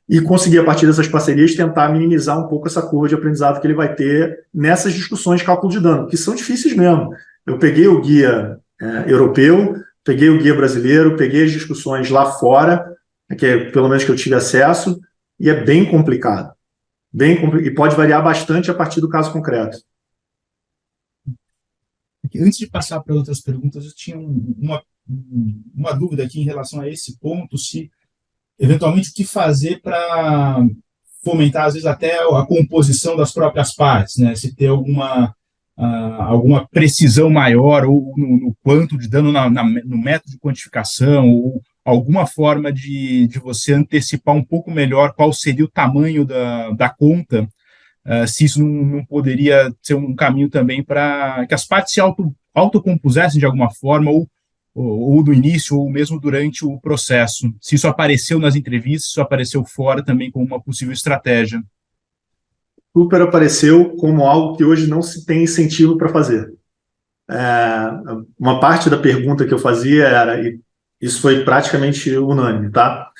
e conseguir, a partir dessas parcerias, tentar minimizar um pouco essa curva de aprendizado que ele vai ter nessas discussões de cálculo de dano, que são difíceis mesmo. Eu peguei o guia europeu, peguei o guia brasileiro, peguei as discussões lá fora, pelo menos que eu tive acesso, e é bem complicado. E pode variar bastante a partir do caso concreto. Antes de passar para outras perguntas, eu tinha uma dúvida aqui em relação a esse ponto, se eventualmente o que fazer para fomentar, às vezes, até a composição das próprias partes, né? Se ter alguma precisão maior ou no quanto de dano no método de quantificação, ou alguma forma de você antecipar um pouco melhor qual seria o tamanho da conta, se isso não poderia ser um caminho também para que as partes se autocompusessem de alguma forma, ou do início, ou mesmo durante o processo. Se isso apareceu nas entrevistas, se isso apareceu fora também como uma possível estratégia. Super apareceu como algo que hoje não se tem incentivo para fazer. Uma parte da pergunta que eu fazia era, e isso foi praticamente unânime, tá?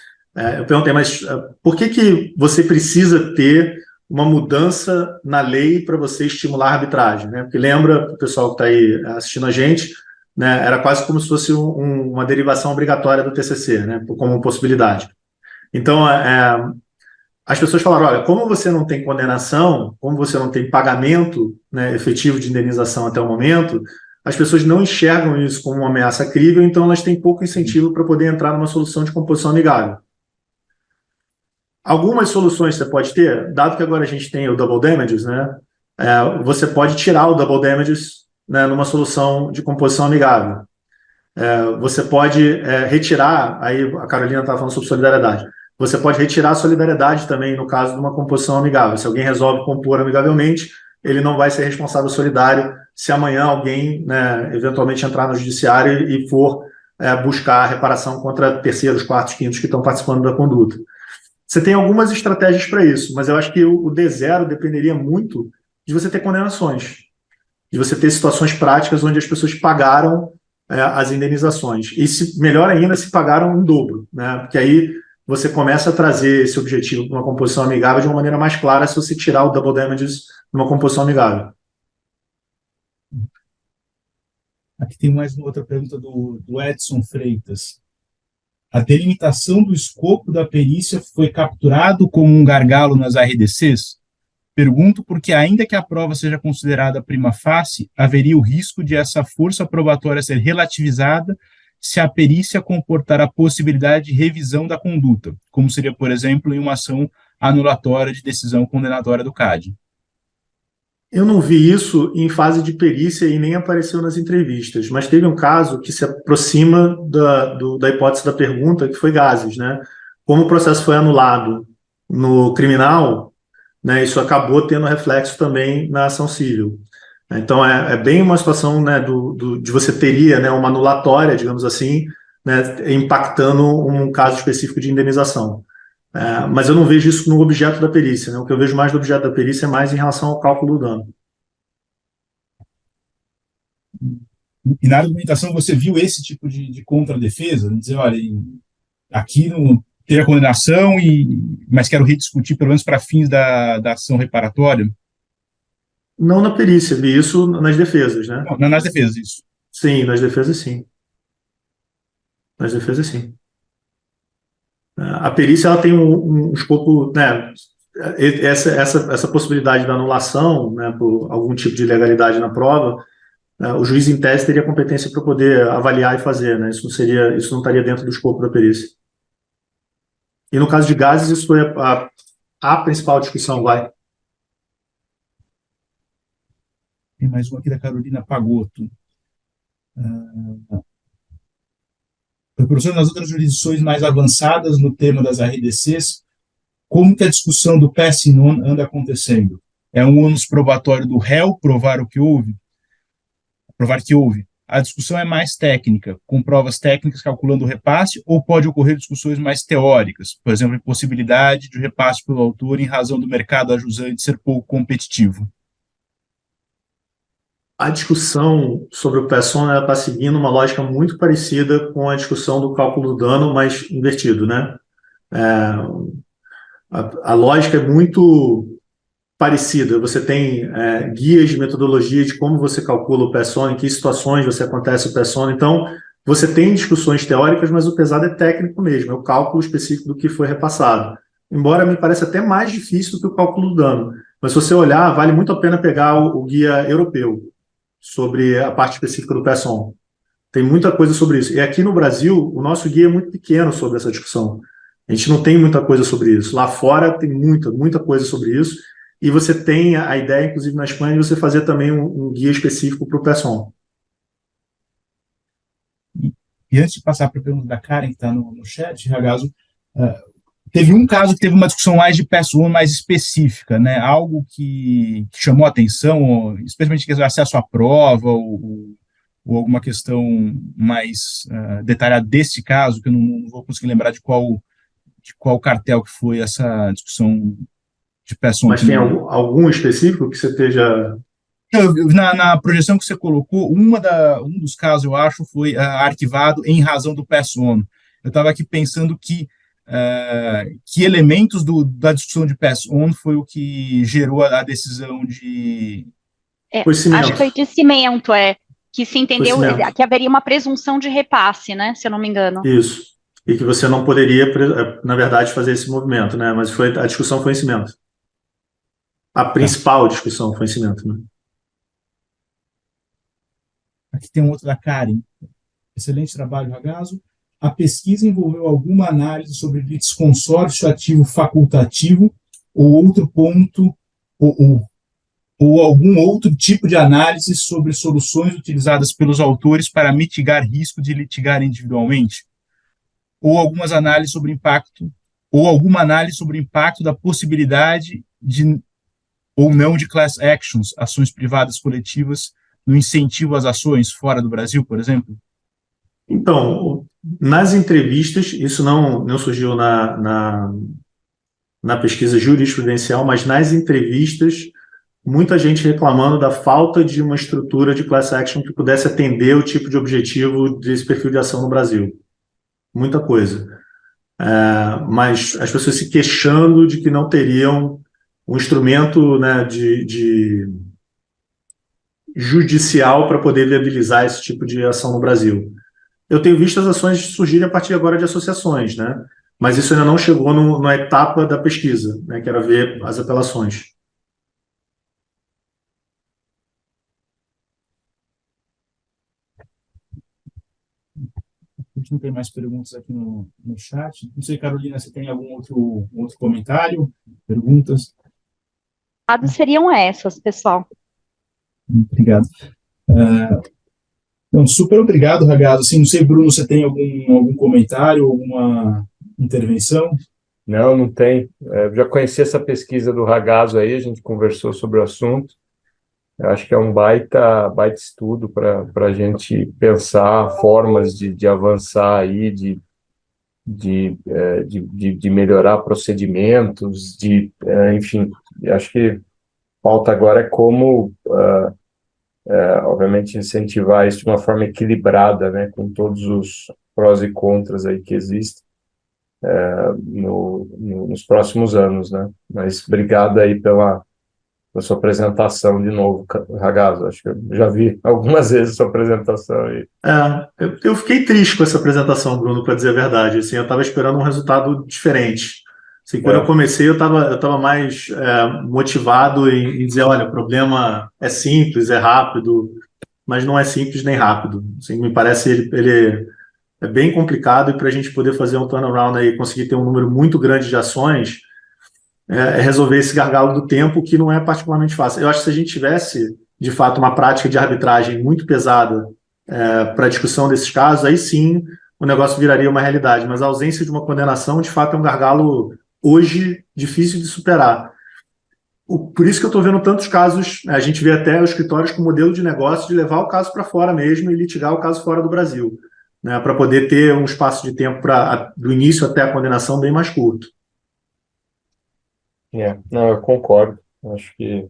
Eu perguntei, mas por que você precisa ter uma mudança na lei para você estimular a arbitragem, né? Porque lembra, o pessoal que está aí assistindo a gente, né, era quase como se fosse uma derivação obrigatória do TCC, né, como possibilidade. Então, as pessoas falaram, olha, como você não tem condenação, como você não tem pagamento, né, efetivo de indenização até o momento, as pessoas não enxergam isso como uma ameaça crível, então elas têm pouco incentivo para poder entrar numa solução de composição amigável. Algumas soluções você pode ter, dado que agora a gente tem o double damages, né, você pode tirar o double damages, né, numa solução de composição amigável. Você pode retirar, aí a Carolina estava falando sobre solidariedade, você pode retirar a solidariedade também no caso de uma composição amigável. Se alguém resolve compor amigavelmente, ele não vai ser responsável solidário se amanhã alguém, né, eventualmente entrar no judiciário e for buscar reparação contra terceiros, quartos, quintos que estão participando da conduta. Você tem algumas estratégias para isso, mas eu acho que o D0 dependeria muito de você ter condenações, de você ter situações práticas onde as pessoas pagaram as indenizações. E, melhor ainda, se pagaram em dobro, né? Porque aí você começa a trazer esse objetivo para uma composição amigável de uma maneira mais clara se você tirar o double damages numa composição amigável. Aqui tem mais uma outra pergunta do Edson Freitas. A delimitação do escopo da perícia foi capturado como um gargalo nas RDCs? Pergunto porque, ainda que a prova seja considerada prima facie, haveria o risco de essa força probatória ser relativizada se a perícia comportar a possibilidade de revisão da conduta, como seria, por exemplo, em uma ação anulatória de decisão condenatória do CAD. Eu não vi isso em fase de perícia e nem apareceu nas entrevistas, mas teve um caso que se aproxima da hipótese da pergunta, que foi gases, né? Como o processo foi anulado no criminal, né, isso acabou tendo reflexo também na ação civil. Então, é bem uma situação, né, de você teria, né, uma anulatória, digamos assim, né, impactando um caso específico de indenização. Mas eu não vejo isso no objeto da perícia, né? O que eu vejo mais do objeto da perícia é mais em relação ao cálculo do dano. E na argumentação você viu esse tipo de contradefesa? Dizer, olha, aqui não teve a condenação, mas quero rediscutir, pelo menos para fins da ação reparatória? Não na perícia, vi isso nas defesas, né? Não, nas defesas, isso. Sim, nas defesas sim. Nas defesas sim. A perícia ela tem um escopo, né? Essa possibilidade da anulação, né, por algum tipo de ilegalidade na prova, o juiz em tese teria competência para poder avaliar e fazer, né? Isso não estaria dentro do escopo da perícia. E no caso de gases, isso foi a principal discussão, vai. Tem mais uma aqui da Carolina Pagotto. Professor, nas outras jurisdições mais avançadas no tema das RDCs, como que a discussão do passing on anda acontecendo? É um ônus probatório do réu provar que houve? A discussão é mais técnica, com provas técnicas calculando o repasse, ou pode ocorrer discussões mais teóricas, por exemplo, a possibilidade de repasse pelo autor em razão do mercado ajusante ser pouco competitivo? A discussão sobre o Pesson está seguindo uma lógica muito parecida com a discussão do cálculo do dano, mas invertido, né? A lógica é muito parecida. Você tem guias de metodologia de como você calcula o Pesson, em que situações você acontece o Pesson. Então, você tem discussões teóricas, mas o pesado é técnico mesmo, é o cálculo específico do que foi repassado. Embora me pareça até mais difícil do que o cálculo do dano. Mas se você olhar, vale muito a pena pegar o guia europeu sobre a parte específica do Pesson. Tem muita coisa sobre isso. E aqui no Brasil, o nosso guia é muito pequeno sobre essa discussão. A gente não tem muita coisa sobre isso. Lá fora tem muita coisa sobre isso. E você tem a ideia, inclusive na Espanha, de você fazer também um guia específico para o Pesson. E antes de passar para a pergunta da Karen, que está no chat, Ragazzo, teve um caso que teve uma discussão mais de Pesson mais específica, né? Algo que chamou a atenção, especialmente acesso à prova, ou alguma questão mais detalhada desse caso, que eu não vou conseguir lembrar de qual cartel que foi essa discussão de Pesson. Mas tem algum específico que você esteja... Na projeção que você colocou, um dos casos, eu acho, foi arquivado em razão do Pesson. Eu estava aqui pensando que elementos da discussão de Pesson foi o que gerou a decisão de... Acho que foi de cimento, que se entendeu que haveria uma presunção de repasse, né, se eu não me engano. Isso. E que você não poderia, na verdade, fazer esse movimento, né? Mas a discussão foi em cimento. A principal discussão foi em cimento, né? Aqui tem um outro da Karen. Excelente trabalho, Ragazzo. A pesquisa envolveu alguma análise sobre litisconsórcio ativo facultativo ou outro ponto, ou algum outro tipo de análise sobre soluções utilizadas pelos autores para mitigar risco de litigar individualmente? Ou alguma análise sobre o impacto da possibilidade de ou não de class actions, ações privadas coletivas, no incentivo às ações fora do Brasil, por exemplo? Então, nas entrevistas, isso não surgiu na pesquisa jurisprudencial, mas nas entrevistas, muita gente reclamando da falta de uma estrutura de class action que pudesse atender o tipo de objetivo desse perfil de ação no Brasil. Muita coisa. Mas as pessoas se queixando de que não teriam um instrumento, né, de judicial para poder viabilizar esse tipo de ação no Brasil. Eu tenho visto as ações surgirem a partir agora de associações, né? Mas isso ainda não chegou na etapa da pesquisa, né, que era ver as apelações. A gente não tem mais perguntas aqui no chat. Não sei, Carolina, se tem algum outro comentário, perguntas? Seriam essas, pessoal. Obrigado. Então, super obrigado, Ragazzo. Assim, não sei, Bruno, você tem algum comentário, alguma intervenção? Não tem. Já conheci essa pesquisa do Ragazzo aí, a gente conversou sobre o assunto. Eu acho que é um baita estudo para a gente pensar formas de avançar aí, de melhorar procedimentos, enfim, acho que falta agora é como obviamente, incentivar isso de uma forma equilibrada, né, com todos os prós e contras aí que existem nos próximos anos, né? Mas obrigado aí pela sua apresentação de novo, Ragazzo. Acho que eu já vi algumas vezes a sua apresentação aí. Eu fiquei triste com essa apresentação, Bruno, para dizer a verdade. Assim, eu estava esperando um resultado diferente. Assim, quando eu comecei, eu estava mais motivado em dizer, olha, o problema é simples, é rápido, mas não é simples nem rápido. Assim, me parece ele é bem complicado, e para a gente poder fazer um turnaround aí, conseguir ter um número muito grande de ações, resolver esse gargalo do tempo, que não é particularmente fácil. Eu acho que se a gente tivesse, de fato, uma prática de arbitragem muito pesada para a discussão desses casos, aí sim o negócio viraria uma realidade, mas a ausência de uma condenação, de fato, é um gargalo hoje difícil de superar. Por isso que eu estou vendo tantos casos, a gente vê até os escritórios com modelo de negócio de levar o caso para fora mesmo e litigar o caso fora do Brasil, né, para poder ter um espaço de tempo do início até a condenação bem mais curto. Não, eu concordo. Acho que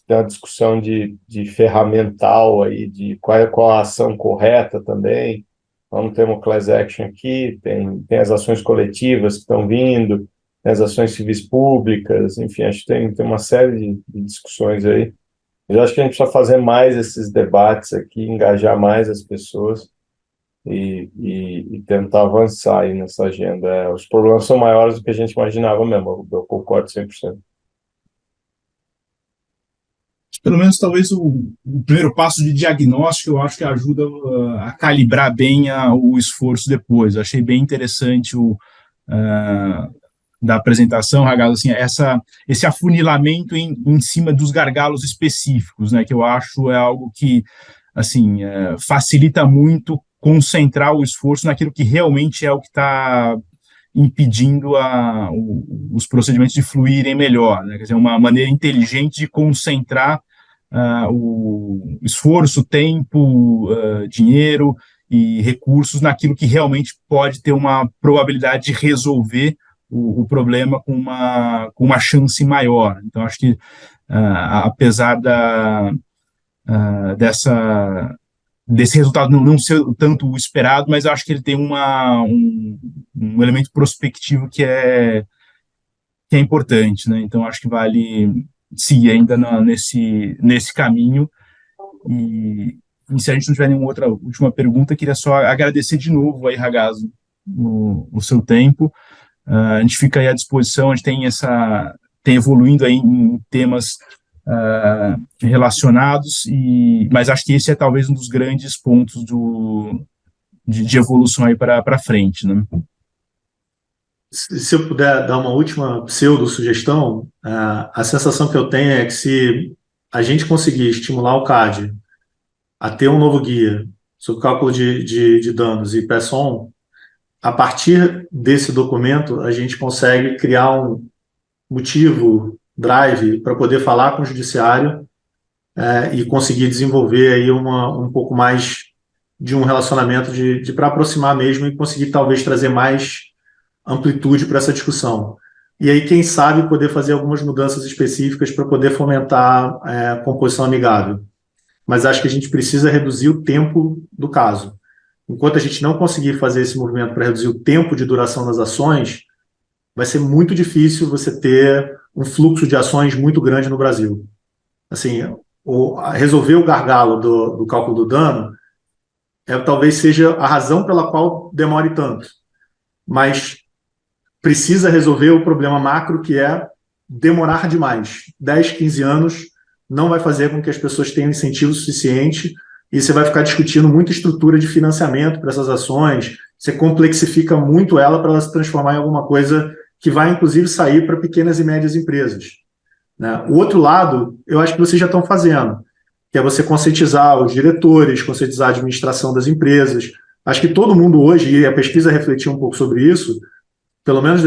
tem uma discussão de ferramental aí, de qual a ação correta também. Nós não temos class action aqui, tem as ações coletivas que estão vindo, tem as ações civis públicas, enfim, acho que tem uma série de discussões aí. Eu acho que a gente precisa fazer mais esses debates aqui, engajar mais as pessoas e tentar avançar aí nessa agenda. Os problemas são maiores do que a gente imaginava mesmo, eu concordo 100%. Pelo menos, talvez, o primeiro passo de diagnóstico, eu acho que ajuda a calibrar bem o esforço depois. Eu achei bem interessante da apresentação, Ragazzo, assim, esse afunilamento em cima dos gargalos específicos, né, que eu acho é algo que, assim, facilita muito concentrar o esforço naquilo que realmente é o que está impedindo os procedimentos de fluírem melhor, né? Quer dizer, uma maneira inteligente de concentrar o esforço, tempo, dinheiro e recursos naquilo que realmente pode ter uma probabilidade de resolver o problema com uma chance maior. Então, acho que, apesar desse resultado não ser tanto o esperado, mas eu acho que ele tem um elemento prospectivo que é importante, né? Então, acho que vale seguir ainda nesse caminho. E se a gente não tiver nenhuma outra última pergunta, queria só agradecer de novo aí, Ragazzo, o seu tempo. A gente fica aí à disposição, a gente tem evoluindo aí em temas relacionados, mas acho que esse é talvez um dos grandes pontos de evolução aí para frente, né? Se eu puder dar uma última pseudo-sugestão, a sensação que eu tenho é que se a gente conseguir estimular o CAD a ter um novo guia sobre cálculo de danos e PESON, a partir desse documento a gente consegue criar um motivo, drive, para poder falar com o judiciário e conseguir desenvolver aí um pouco mais de um relacionamento para aproximar mesmo e conseguir talvez trazer mais amplitude para essa discussão. E aí, quem sabe, poder fazer algumas mudanças específicas para poder fomentar a composição amigável. Mas acho que a gente precisa reduzir o tempo do caso. Enquanto a gente não conseguir fazer esse movimento para reduzir o tempo de duração das ações, vai ser muito difícil você ter um fluxo de ações muito grande no Brasil. Assim, resolver o gargalo do cálculo do dano talvez seja a razão pela qual demore tanto. Mas precisa resolver o problema macro, que é demorar demais. 10, 15 anos não vai fazer com que as pessoas tenham incentivo suficiente e você vai ficar discutindo muita estrutura de financiamento para essas ações, você complexifica muito ela para ela se transformar em alguma coisa que vai, inclusive, sair para pequenas e médias empresas, né? O outro lado, eu acho que vocês já estão fazendo, que é você conscientizar os diretores, conscientizar a administração das empresas. Acho que todo mundo hoje, e a pesquisa refletiu um pouco sobre isso, pelo menos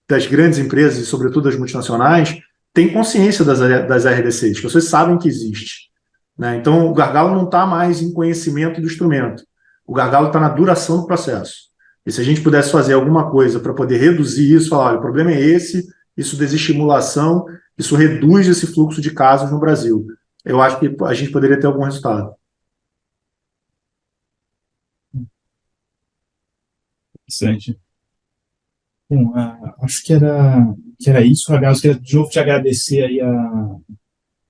das grandes empresas e, sobretudo, das multinacionais, tem consciência das RDCs, as pessoas sabem que existe, né? Então, o gargalo não está mais em conhecimento do instrumento, o gargalo está na duração do processo. E se a gente pudesse fazer alguma coisa para poder reduzir isso, falar, olha, o problema é esse, isso desestimulação, isso reduz esse fluxo de casos no Brasil. eu acho que a gente poderia ter algum resultado. Interessante. Bom, acho que era isso, Ragazzo. Queria de novo te agradecer aí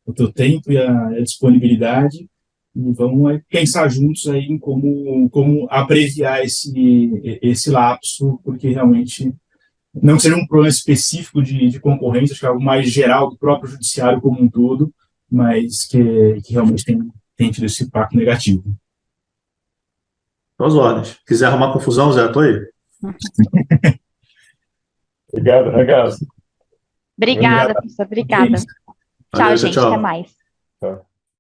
o teu tempo e a disponibilidade. E vamos aí pensar juntos aí em como abreviar esse lapso, porque realmente não que seja um problema específico de concorrência, acho que é algo mais geral do próprio judiciário como um todo, mas que realmente tem tido esse impacto negativo. Às ordens. Quiser arrumar confusão, Zé, tô aí. Obrigado, Ragazzo. Obrigada, professor. Obrigada. Tchau, Valeu, gente. tchau. Até mais. Tchau.